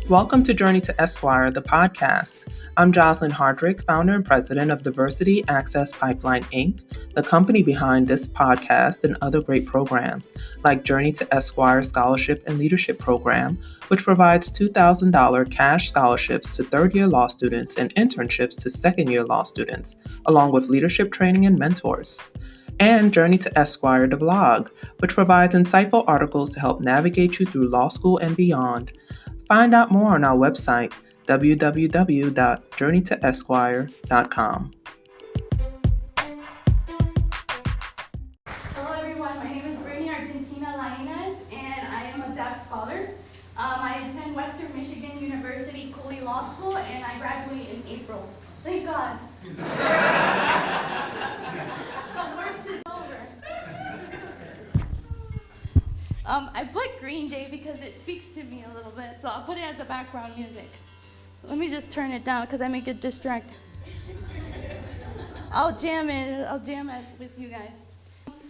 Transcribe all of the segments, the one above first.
Welcome to Journey to Esquire, the podcast. I'm Jocelyn Hardrick, founder and president of Diversity Access Pipeline, Inc., the company behind this podcast and other great programs, like Journey to Esquire Scholarship and Leadership Program, which provides $2,000 cash scholarships to third-year law students and internships to second-year law students, along with leadership training and mentors. And Journey to Esquire, the blog, which provides insightful articles to help navigate you through law school and beyond. Find out more on our website, www.journeytoesquire.com. Hello everyone, my name is Brittney Lainez and I am a deaf scholar. I attend Western Michigan University Cooley Law School and I graduate in April. Thank God. The worst is over. I put Green Day because it speaks to me a little bit, so I'll put it as a background music. Let me just turn it down because I may get distracted. I'll jam it with you guys.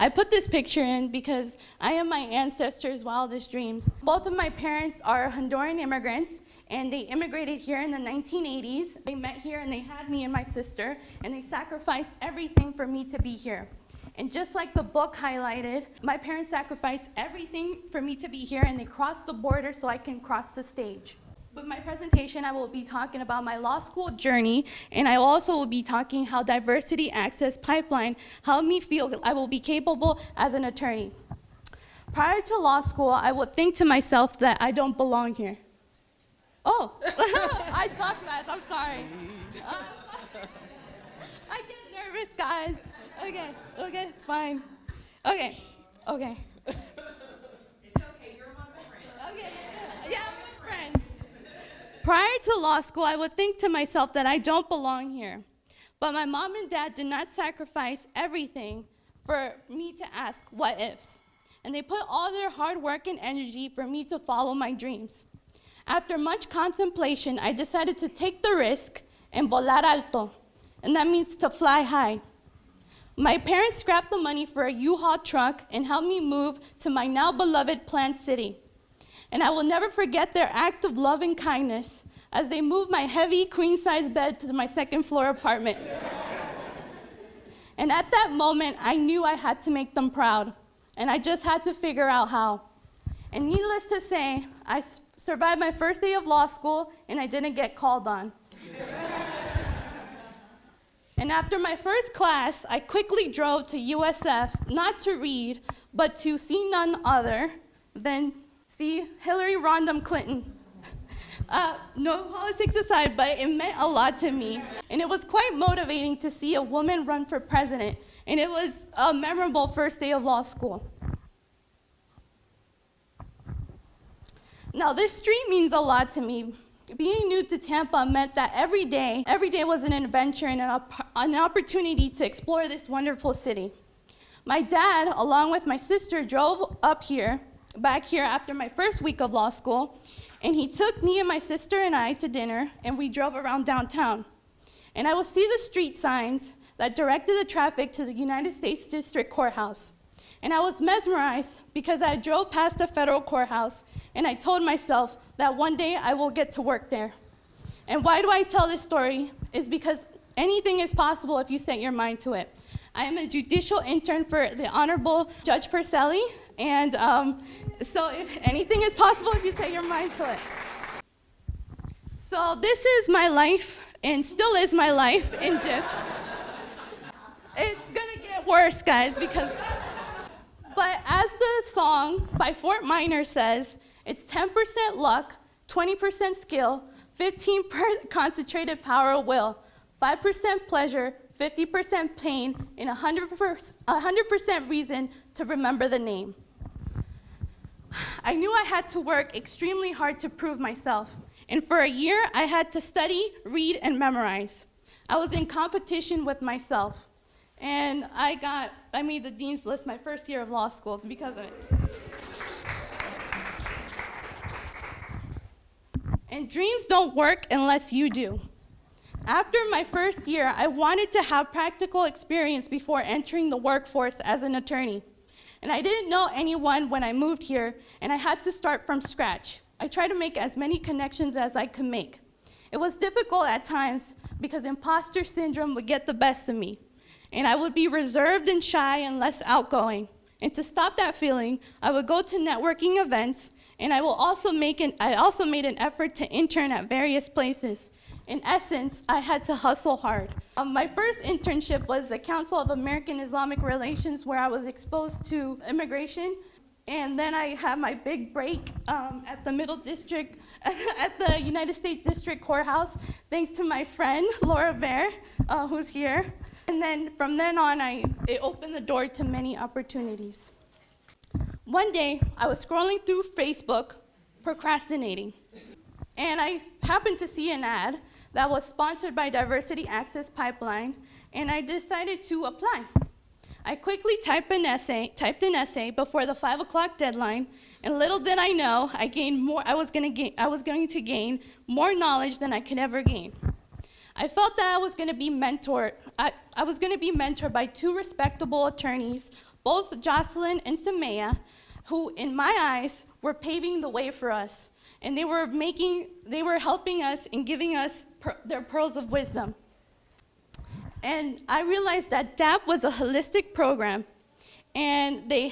I put this picture in because I am my ancestors' wildest dreams. Both of my parents are Honduran immigrants, and they immigrated here in the 1980s. They met here and they had me and my sister, and they sacrificed everything for me to be here. And just like the book highlighted, my parents sacrificed everything for me to be here, and they crossed the border so I can cross the stage. With my presentation, I will be talking about my law school journey, and I also will be talking how Diversity Access Pipeline helped me feel I will be capable as an attorney. Prior to law school, I would think to myself that I don't belong here. Oh, I talk fast, I'm sorry. I get nervous, guys. Okay, it's fine. Okay. It's okay, you're amongst friends. Okay, yeah, I'm with friends. Prior to law school, I would think to myself that I don't belong here. But my mom and dad did not sacrifice everything for me to ask what ifs. And they put all their hard work and energy for me to follow my dreams. After much contemplation, I decided to take the risk and volar alto, and that means to fly high. My parents scrapped the money for a U-Haul truck and helped me move to my now beloved Plant City. And I will never forget their act of love and kindness as they moved my heavy queen-size bed to my second-floor apartment. And at that moment, I knew I had to make them proud, and I just had to figure out how. And needless to say, I survived my first day of law school, and I didn't get called on. And after my first class, I quickly drove to USF, not to read, but to see none other than see Hillary Rodham Clinton. No politics aside, but it meant a lot to me. And it was quite motivating to see a woman run for president. And it was a memorable first day of law school. Now, this street means a lot to me. Being new to Tampa meant that every day was an adventure and an opportunity to explore this wonderful city. My dad, along with my sister, drove back here after my first week of law school, and he took me and my sister and I to dinner, and we drove around downtown. And I would see the street signs that directed the traffic to the United States District Courthouse. And I was mesmerized because I drove past the federal courthouse, and I told myself that one day I will get to work there. And why do I tell this story? Is because anything is possible if you set your mind to it. I am a judicial intern for the Honorable Judge Purcelli, and so if anything is possible if you set your mind to it. So this is my life, and still is my life in GIFs. It's gonna get worse, guys, because, but as the song by Fort Minor says, it's 10% luck, 20% skill, 15% concentrated power of will, 5% pleasure, 50% pain, and 100% reason to remember the name. I knew I had to work extremely hard to prove myself. And for a year, I had to study, read, and memorize. I was in competition with myself. And I made the dean's list my first year of law school because of it. And dreams don't work unless you do. After my first year, I wanted to have practical experience before entering the workforce as an attorney. And I didn't know anyone when I moved here, and I had to start from scratch. I tried to make as many connections as I could make. It was difficult at times because imposter syndrome would get the best of me, and I would be reserved and shy and less outgoing. And to stop that feeling, I would go to networking events, and I also made an effort to intern at various places. In essence, I had to hustle hard. My first internship was the Council of American Islamic Relations, where I was exposed to immigration. And then I had my big break at the Middle District, at the United States District Courthouse, thanks to my friend, Laura Bear, who's here. And then from then on, it opened the door to many opportunities. One day, I was scrolling through Facebook, procrastinating, and I happened to see an ad that was sponsored by Diversity Access Pipeline, and I decided to apply. I quickly typed an essay before the 5 o'clock deadline, and little did I know, I was going to gain more knowledge than I could ever gain. I felt that I was going to be mentored. I was going to be mentored by two respectable attorneys, both Jocelyn and Samaya, who, in my eyes, were paving the way for us, and they were helping us and giving us their pearls of wisdom. And I realized that DAP was a holistic program, and they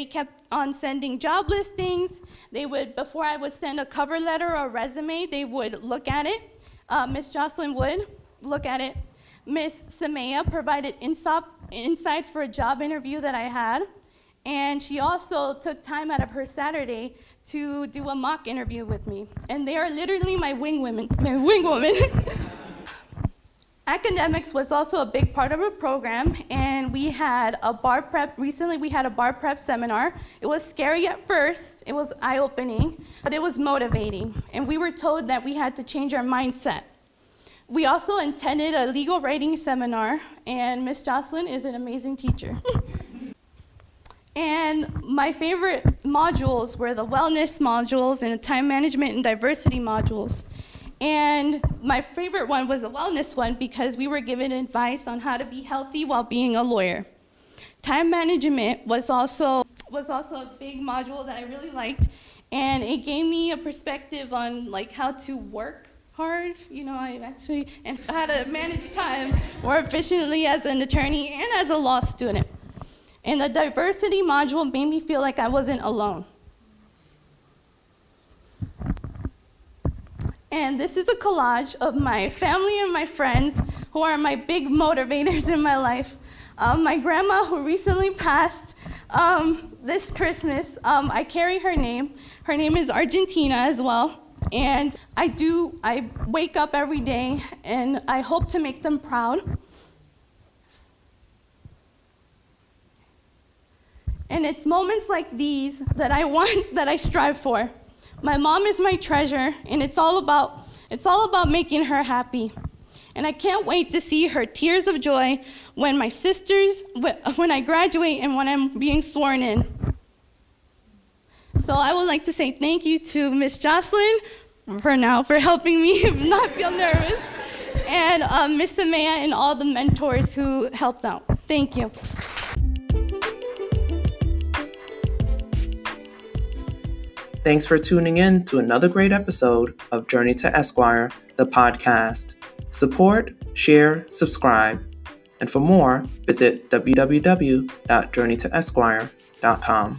kept on sending job listings. Before I would send a cover letter or resume, they would look at it. Miss Jocelyn would look at it. Miss Samaya provided insight for a job interview that I had, and she also took time out of her Saturday to do a mock interview with me. And they are literally my wing women. Academics was also a big part of our program, and we had a bar prep seminar. It was scary at first, it was eye-opening, but it was motivating, and we were told that we had to change our mindset. We also attended a legal writing seminar, and Miss Jocelyn is an amazing teacher. And my favorite modules were the wellness modules and the time management and diversity modules. And my favorite one was the wellness one because we were given advice on how to be healthy while being a lawyer. Time management was also a big module that I really liked, and it gave me a perspective on how to work hard, and how to manage time more efficiently as an attorney and as a law student. And the diversity module made me feel like I wasn't alone. And this is a collage of my family and my friends who are my big motivators in my life. My grandma, who recently passed this Christmas, I carry her name. Her name is Argentina as well. And I wake up every day and I hope to make them proud. And it's moments like these that I strive for. My mom is my treasure, and it's all about making her happy. And I can't wait to see her tears of joy when I graduate and when I'm being sworn in. So I would like to say thank you to Miss Jocelyn for helping me not feel nervous, and Miss Samaya and all the mentors who helped out. Thank you. Thanks for tuning in to another great episode of Journey to Esquire, the podcast. Support, share, subscribe. And for more, visit www.journeytoesquire.com.